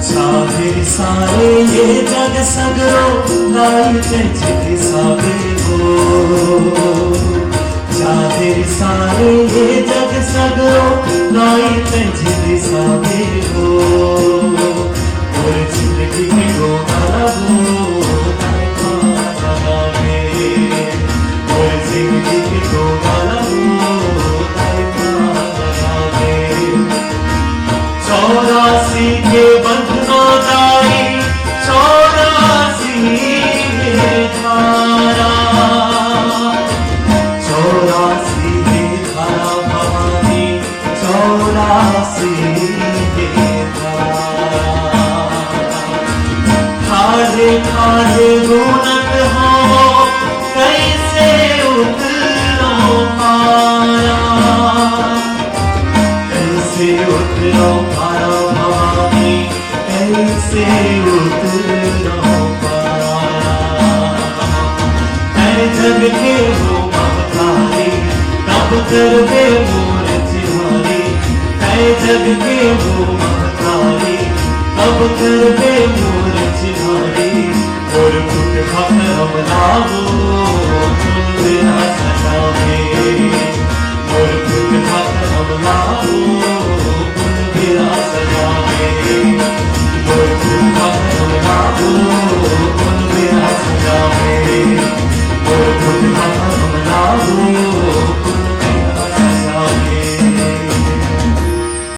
सारे सारे ये जग सगरो लाई तेरे सागे हो। सारे सारे ये जग सगरो लाई तेरे सागे हो। और जिंदगी में हो और जिंदगी में हो चौरासी के बंधनों दाई चौरासी धारा चौरासी धारा भवानी चौरासी धारा खाजे खाजे रोनक हो कैसे उतरो पारा कैसे उतरो पारा भवानी कैसे उतरो पारा ऐ जग के हो महतारी कब कर दे मोर तिहारी ऐ जग के हो महतारी कब कर दे मोर तिहारी और फुट फट हम लावो तुम बिना सजावे और फुट फट हम लावो तुम बिना सजावे और फुट फट हम लावो तुम बिना सजावे